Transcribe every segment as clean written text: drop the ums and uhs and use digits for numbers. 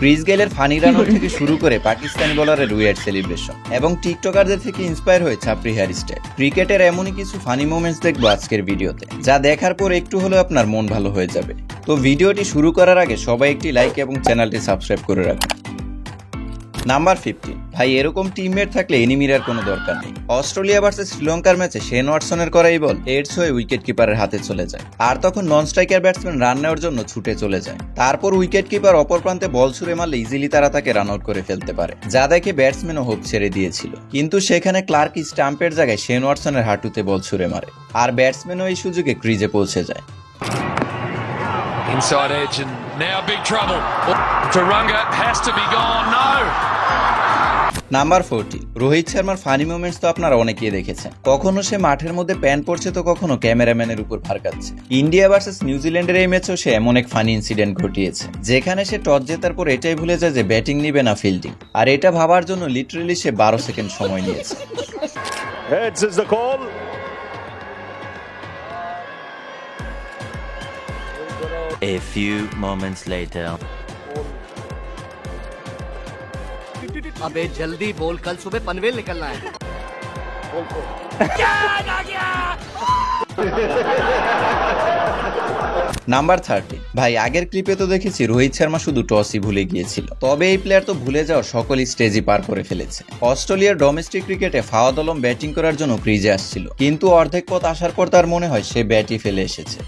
Chris গেলের funny run থেকে শুরু করে পাকিস্তানি বোলারের উইয়ার্ড সেলিব্রেশন এবং টিকটকারদের থেকে ইন্সপায়ার হয়ে ছাপরি হেয়ারস্টাইল, ক্রিকেটের এমনই কিছু ফানি মোমেন্টস দেখবো আজকের ভিডিওতে, যা দেখার পর একটু হলেও আপনার মন ভালো হয়ে যাবে। তো ভিডিওটি শুরু করার আগে সবাই একটি লাইক এবং চ্যানেলটি সাবস্ক্রাইব করে রাখুন। নাম্বার 15, ভাই এরকম টিমমেট থাকলে এনিমির আর কোনো দরকার নেই। অস্ট্রেলিয়া ভার্সেস শ্রীলঙ্কার ম্যাচে শেন ওয়াটসনের করা এই বল এডস হয়ে উইকেট কিপারের হাতে চলে যায়, আর তখন নন স্ট্রাইকার ব্যাটসম্যান রান নেওয়ার জন্য ছুটে চলে যায়। তারপর উইকেট কিপার অপর প্রান্তে বল ছুড়ে মারলে ইজিলি তারা তাকে রান আউট করে ফেলতে পারে, যা দেখে ব্যাটসম্যানও হোপ ছেড়ে দিয়েছিল। কিন্তু সেখানে ক্লার্ক স্টাম্পের জায়গায় শেন ওয়াটসনের হাঁটুতে বল ছুড়ে মারে, আর ব্যাটসম্যানও এই সুযোগে ক্রিজে পৌঁছে যায়। Inside edge and now big trouble. Turunga has to be gone. No. Number 14, Rohit শর্মার ফানি মোমেন্টস তো আপনারা অনেকেই দেখেছেন। কখনো সে মাঠের মধ্যে প্যান পড়ছে তো কখনো ক্যামেরাম্যানের উপর ভারকাচ্ছে। ইন্ডিয়া ভার্সেস নিউজিল্যান্ডের এই ম্যাচেও সে এমন এক ফানি ইনসিডেন্ট ঘটিয়েছে, যেখানে সে টস জেতার পর এটাই ভুলে যায় যে ব্যাটিং নিবে না ফিল্ডিং, আর এটা ভাবার জন্য লিটারেলি সে 12 সেকেন্ড সময় নিয়েছে। Heads is the call. A few moments later. अबे जल्दी बोल, कल सुबह पनवेल निकलना है। নাম্বার 13, ভাই আগের ক্লিপে তো দেখেছি রোহিত শর্মা শুধু টসই ভুলে গিয়েছিল, তবে এই প্লেয়ার তো ভুলে যাওয়া সকল স্টেজই পার করে ফেলেছে। অস্ট্রেলিয়ার ডোমেস্টিক ক্রিকেটে ফাওয়াদ আলম ব্যাটিং করার জন্য ক্রিজে আসছিল, কিন্তু অর্ধেক পথ আসার পর তার মনে হয় সে ব্যাটই ফেলে এসেছে।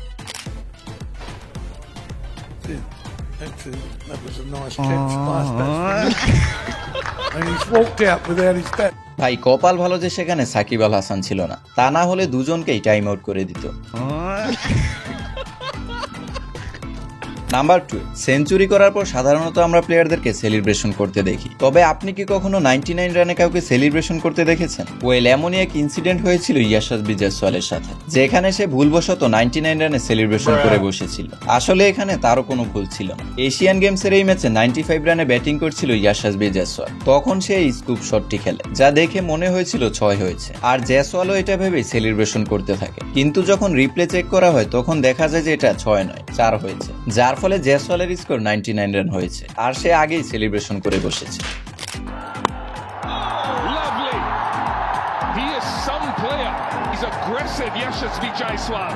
ভাই কপাল ভালো যে সেখানে সাকিব আল হাসান ছিল না, তা না হলে দুজনকেই টাইম আউট করে দিত। নাম্বার 2, সেঞ্চুরি করার পর সাধারণত আমরা প্লেয়ারদেরকে সেলিব্রেশন করতে দেখি, তবে আপনি কি কখনো 99 রানে কাউকে সেলিব্রেশন করতে দেখেছেন? ওয়েল, এমনই এক ইনসিডেন্ট হয়েছিল ইয়াশাসবি জয়সওয়ালের সাথে, যেখানে সে ভুলবশত 99 রানে সেলিব্রেশন করে বসেছিল। আসলে এখানে তারও কোনো ভুল ছিল না। এশিয়ান গেমসের এই ম্যাচে 95 রানে ব্যাটিং করছিল ইয়াশাসবি জয়সওয়াল, তখন সে এই স্কুপ শটটি খেলে, যা দেখে মনে হয়েছিল 6 হয়েছে, আর জয়সওয়ালও এটা ভেবেই সেলিব্রেশন করতে থাকে। কিন্তু যখন রিপ্লে চেক করা হয় তখন দেখা যায় যে এটা 6 নয় 4 হয়েছে, যার ফলে জয়সওয়ালের স্কোর 99 রান হয়েছে, আর সে আগেই সেলিব্রেশন করে বসেছে। Lovely. He is some player. He's aggressive, Yashasvi Jaiswal.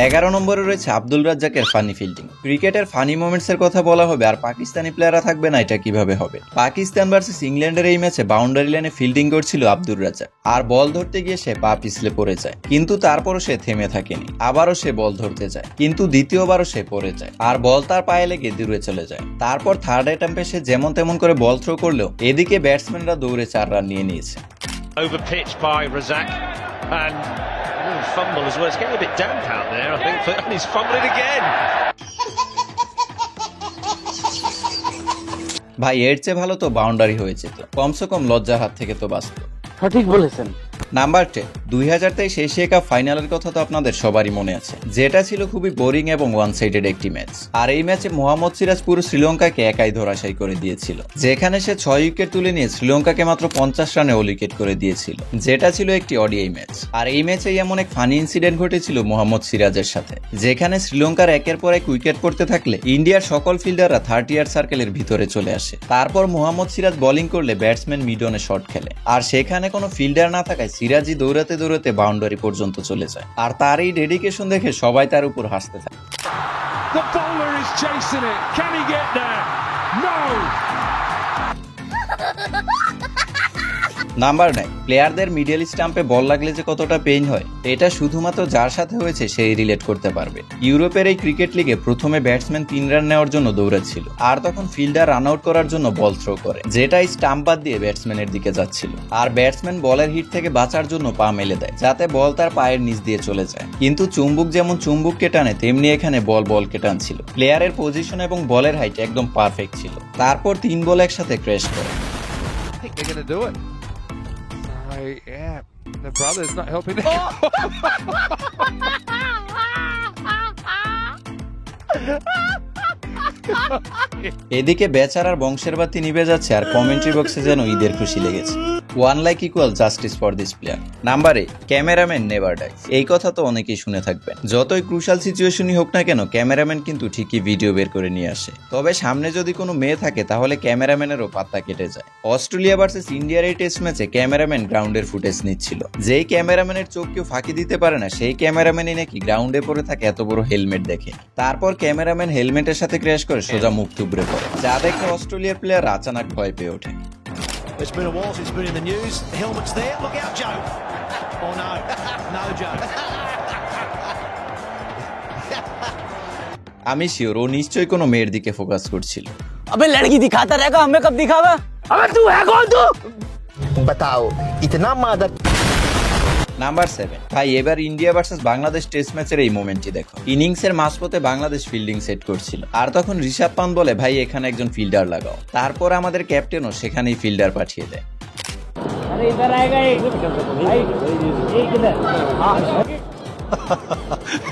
11 নম্বরে রয়েছে আব্দুল রাজ্জাকের ফানি ফিল্ডিং। ক্রিকেটের ফানি মোমেন্টস এর কথা বলা হবে আর পাকিস্তানি প্লেয়াররা থাকবে না, এটা কিভাবে হবে? পাকিস্তান ভার্সেস ইংল্যান্ডের এই ম্যাচে বাউন্ডারি লাইনে ফিল্ডিং করছিল আব্দুল রাজ্জাক, আর বল ধরতে গিয়ে সে পা পিছলে পড়ে যায়, কিন্তু তারপরও সে থেমে থাকেনি। আবারও সে বল ধরতে যায়, কিন্তু দ্বিতীয়বারও সে পড়ে যায়, আর বল তার পায়ে লেগে দূরে চলে যায়। তারপর থার্ড অ্যাটেম্পে সে যেমন তেমন করে বল থ্রো করলেও এদিকে ব্যাটসম্যানরা দৌড়ে 4 রান নিয়ে নিয়েছে। Over pitch by Razak and fumble as well. It's getting a bit damp out there, I think, and he's fumbling again. ভাই এর চেয়ে ভালো তো বাউন্ডারি হয়েছে, তো কমসে কম লজ্জার হাত থেকে তো বাঁচত। সঠিক বলেছেন। নাম্বার 10, 2023 এশিয়া কাপ ফাইনালের কথা তো আপনাদের সবারই মনে আছে, যেটা ছিল খুবই বোরিং এবং ওয়ান সাইডেড একটি ম্যাচ। আর এই ম্যাচে মোহাম্মদ সিরাজ পুরো শ্রীলঙ্কাকে একাই ধরাশায়ী করে দিয়েছিল, যেখানে সে 6 উইকেট তুলে নিয়ে শ্রীলঙ্কাকে মাত্র 50 রানে অল উইকেট করে দিয়েছিল, যেটা ছিল একটি ওডিআই ম্যাচ। আর এই ম্যাচেই এমন এক ফানি ইনসিডেন্ট ঘটেছিল মোহাম্মদ সিরাজের সাথে, যেখানে শ্রীলঙ্কার একের পর এক উইকেট পড়তে থাকলে ইন্ডিয়ার সকল ফিল্ডাররা 30 ইয়ার্ড সার্কেলের ভিতরে চলে আসে। তারপর মোহাম্মদ সিরাজ বোলিং করলে ব্যাটসম্যান মিডনে শট খেলে, আর সেখানে কোনো ফিল্ডার না থাকায় সিরাজই দৌড়াতে দৌড়াতে বাউন্ডারি পর্যন্ত চলে যায়, আর তার এই ডেডিকেশন দেখে সবাই তার উপর হাসতে থাকে। The bowler is chasing it. Can he get there? No. Number 9, প্লেয়ারদের মিডল স্টাম্পে বল লাগলে যে কতটা পেইন হয়, এটা শুধুমাত্র যার সাথে হয়েছে সেই রিলেট করতে পারবে। ইউরোপের এই ক্রিকেট লিগে প্রথমে ব্যাটসম্যান 3 রান নেওয়ার জন্য দৌড়াচ্ছিল, আর তখন ফিল্ডার রান আউট করার জন্য বল থ্রো করে, যেটা স্টাম্প বাদ দিয়ে ব্যাটসম্যানের দিকে যাচ্ছিল, আর ব্যাটসম্যান বলের হিট থেকে বাঁচার জন্য পা মেলে দেয়, যাতে বল তার পায়ের নিচ দিয়ে চলে যায়। কিন্তু চুম্বুক যেমন চুম্বুককে টানে, তেমনি এখানে বলকে টানছিল। প্লেয়ারের পজিশন এবং বলের হাইট একদম পারফেক্ট ছিল। তারপর 3 বল একসাথে ক্র্যাশ করে। Yeah, the brother's not helping. এদিকে বেচারার বংশের বাতি নিভে যাচ্ছে, আর কমেন্ট্রি বক্সে যেন ঈদের খুশি লেগেছে। One like equal justice for this player. Number 8, cameraman never dies. এই কথা তো অনেকেই শুনে থাকবেন। যতই ক্রুশাল সিচুয়েশনই হোক না কেন, ক্যামেরাম্যান কিন্তু ঠিকই ভিডিও বের করে নিয়ে আসে। তবে সামনে যদি কোনো মেয়ে থাকে তাহলে ক্যামেরাম্যানেরও পাত্তা কেটে যায়। অস্ট্রেলিয়া ভার্সেস ইন্ডিয়ার এই টেস্ট ম্যাচে ক্যামেরাম্যান গ্রাউন্ডের ফুটেজ নিচ্ছিল। যেই ক্যামেরাম্যানের চোখ কেউ ফাঁকি দিতে পারে না, সেই ক্যামেরাম্যানই নাকি গ্রাউন্ডে পড়ে থাকে এত বড় হেলমেট দেখে। তারপর ক্যামেরাম্যান হেলমেটের সাথে ক্র্যাশ করে সোজা মুখ থুবড়ে পড়ে, যা দেখে অস্ট্রেলিয়ার প্লেয়ার আচানক ভয় পেয়ে ওঠে। It's been a while since it's been in the news. The helmet's there. Look out, Joe. Oh no, no, Joe. আমি শিওর ও নিশ্চয়ই কোনো মেয়ের দিকে ফোকাস করছিল। अबे लड़की दिखाता रहेगा, हमें कब दिखावा? अबे तू है कौन तू? बताओ इतना मादर। নাম্বার 7, ভাই এবার ইন্ডিয়া ভার্সেস বাংলাদেশ টেস্ট ম্যাচের এই মোমেন্টটি দেখো। ইনিংসের মাঝপথে বাংলাদেশ ফিল্ডিং সেট করছিল, আর তখন ঋষভ পান্ত বলে, ভাই এখানে একজন ফিল্ডার লাগাও। তারপর আমাদের ক্যাপ্টেনও সেখানেই ফিল্ডার পাঠিয়ে দেয়।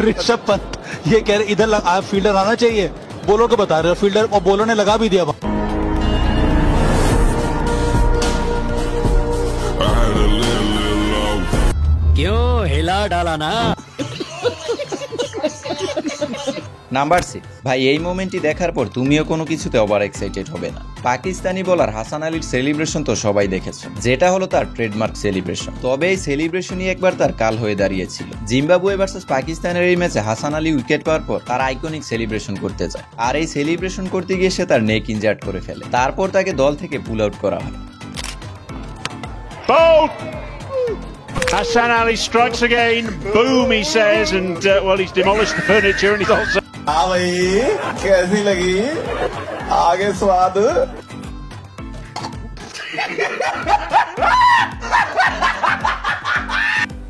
ऋषभ पंत ये कह रहे इधर फील्डर आना चाहिए, बॉलर को बता रहे हो फील्डर, और बॉलर ने लगा भी दिया। क्यों हिला डाला ना? নাম্বার 6, ভাই এই মোমেন্টটি দেখার পর তুমিও কোনো কিছুতে ওভার এক্সাইটেড হবে না। পাকিস্তানি বোলার হাসান আলীর সেলিব্রেশন তো সবাই দেখেছে, যেটা হলো তার ট্রেডমার্ক সেলিব্রেশন। তবে এই সেলিব্রেশনই একবার তার কাল হয়ে দাঁড়িয়েছিল। জিম্বাবুয়ে ভার্সেস পাকিস্তানের এই ম্যাচে হাসান আলী উইকেট পাওয়ার পর তার আইকনিক সেলিব্রেশন করতে যায়, আর এই সেলিব্রেশন করতে গিয়ে সে তার নেক ইনজার্ড করে ফেলে। তারপর তাকে দল থেকে পুল আউট করা হয়। Hassan Ali strikes again. Boom, he says, and well, he's demolished the furniture, and he's also. हाँ भाई कैसी लगी आगे स्वाद।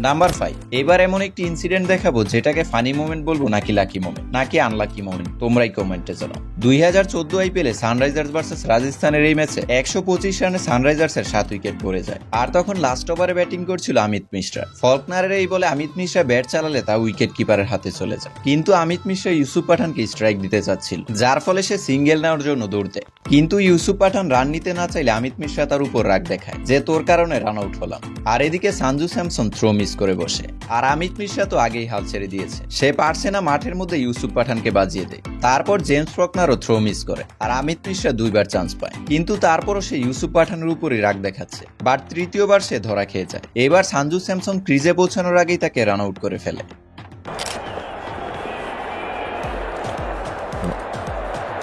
নাম্বার 5, এবার এমন একটি ইনসিডেন্ট দেখাবো যেটাকে ফানি মোমেন্ট বলবো নাকি লাকি মোমেন্ট নাকি আনলাকি মোমেন্ট, তোমরাই কমেন্টে জানাও। 2014 আইপিএলে সানরাইজার্স ভার্সেস রাজস্থানের এই ম্যাচে 125 রানে সানরাইজার্সের 7 উইকেট পড়ে যায়, আর তখন লাস্ট ওভারে ব্যাটিং করছিল অমিত মিশ্রা। ফলকনারের এই বলে অমিত মিশ্রা ব্যাট চালালে তা উইকেট কিপারের হাতে চলে যায়, কিন্তু অমিত মিশ্রা ইউসুফ পাঠানকে স্ট্রাইক দিতে চাচ্ছিল, যার ফলে সে সিঙ্গেল নেওয়ার জন্য দৌড় দেয়। কিন্তু ইউসুফ পাঠান রান নিতে না চাইলে অমিত মিশ্রা তার উপর রাগ দেখায় যে তোর কারণে রান আউট হলাম। আর এদিকে সঞ্জু স্যামসন থ্রো মিস করে বসে, আর অমিত মিশ্রা তো আগেই হাল ছেড়ে দিয়েছে, সে পারছে না মাঠের মধ্যে ইউসুফ পাঠানকে বাজিয়ে দেয়। তারপর জেমস ফকনারও থ্রো মিস করে, আর অমিত মিশ্রা 2বার চান্স পায়, কিন্তু তারপরও সে ইউসুফ পাঠানের উপরই রাগ দেখাচ্ছে। বাট তৃতীয়বার সে ধরা খেয়ে যায়। এবার সঞ্জু স্যামসন ক্রিজে পৌঁছানোর আগেই তাকে রান আউট করে ফেলে।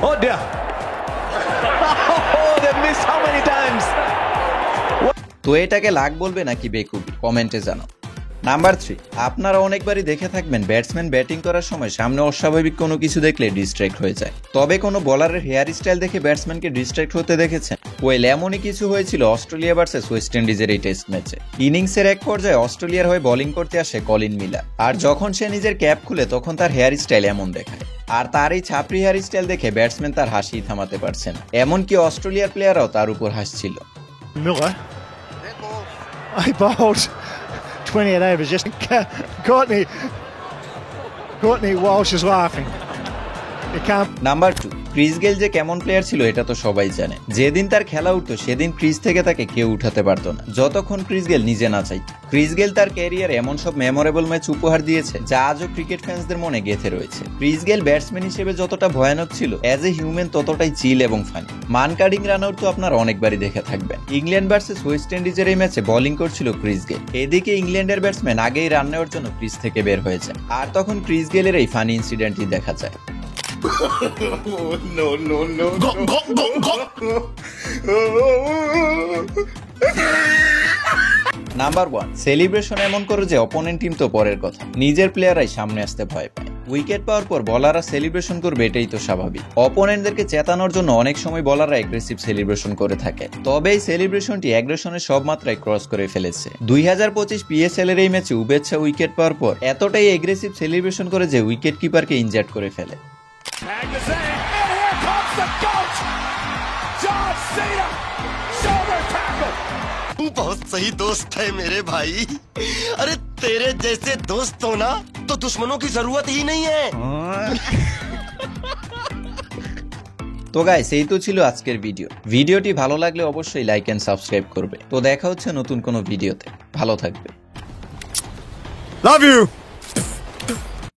Oh dear. Oh, they missed how many times? তো এটাকে লাক বলবে নাকি বেকুবি, কমেন্টে জানাও। নাম্বার 3, আপনারা অনেকবারই দেখে থাকবেন ব্যাটসম্যান ব্যাটিং করার সময় সামনে অস্বাভাবিক কোনো কিছু দেখলে ডিস্ট্র্যাক্ট হয়ে যায়। তবে কোনো বোলারের হেয়ার স্টাইল দেখে ব্যাটসম্যানকে ডিস্ট্র্যাক্ট হতে দেখেছেন? ওয়েল, এমনই কিছু হয়েছিল অস্ট্রেলিয়া ভার্সেস ওয়েস্ট ইন্ডিজের এই টেস্ট ম্যাচে। ইনিংসের এক পর্যায়ে অস্ট্রেলিয়ার হয়ে বোলিং করতে আসে কলিন মিলার, আর যখন সে নিজের ক্যাপ খুলে তখন তার হেয়ার স্টাইল এমন দেখায়, আর তার এই ছাপরি হেয়ার স্টাইল দেখে ব্যাটসম্যান তার হাসি থামাতে পারছে না, এমনকি অস্ট্রেলিয়ার প্লেয়াররাও তার উপর হাসছিল। Miller. I bowled 28 overs. Just Courtney Walsh is laughing. He can't. Number 2, Chris Gayle যে কেমন প্লেয়ার ছিল এটা তো সবাই জানে। যেদিন তার খেলা উঠতো সেদিন ক্রিজ থেকে তাকে কেউ উঠাতে পারতো না, যতক্ষণ ক্রিস গেল নিজে না চাইতো। ক্রিস গেল তার ক্যারিয়ারে এমন সব মেমোরেবল ম্যাচ উপহার দিয়েছে যা আজও ক্রিকেট ফ্যান্সদের মনে গেঁথে রয়েছে। ক্রিস গেল ব্যাটসম্যান হিসেবে যতটা ভয়ানক ছিল, অ্যাজ এ হিউম্যান ততটাই চিল এবং ফানি। মান কাটিং রান আউট তো আপনারা অনেকবারই দেখে থাকবেন। ইংল্যান্ড ভার্সেস ওয়েস্ট ইন্ডিজের এই ম্যাচে বোলিং করছিল ক্রিস গেল। এদিকে ইংল্যান্ডের ব্যাটসম্যান আগেই রান নেওয়ার জন্য ক্রিজ থেকে বের হয়ে যায়, আর তখন ক্রিস গেলের এই ফানি ইনসিডেন্টই দেখা যায়। no no no number 1, celebration এমন করে যে অপোনেন্ট টিম তো পরের কথা, নিজের প্লেয়াররাই সামনে আসতে ভয় পায়। উইকেট পাওয়ার পর বলাররা সেলিব্রেশন করবে, এটাই তো স্বাভাবিক। অপোনেন্টদেরকে চেতানোর জন্য অনেক সময় বলাররা অ্যাগ্রেসিভ সেলিব্রেশন করে থাকে, তবে এই সেলিব্রেশনটি অ্যাগ্রেশনের সব মাত্রায় ক্রস করে ফেলেছে। 2025 পিএসএল এর এই ম্যাচে উবেচ্ছা উইকেট পাওয়ার পর এতটাই অ্যাগ্রেসিভ সেলিব্রেশন করে যে উইকেট কিপারকে ইনজার্ড করে ফেলে। तू बहुत सही दोस्त है मेरे भाई। अरे तेरे जैसे दोस्त हो ना तो दुश्मनों की जरूरत ही नहीं है। তো গাইস এই তো ছিল আজকের ভিডিওটি ভালো লাগলে অবশ্যই লাইক এন্ড সাবস্ক্রাইব করবে। তো দেখা হচ্ছে নতুন কোনো ভিডিওতে, ভালো থাকবে। Love you.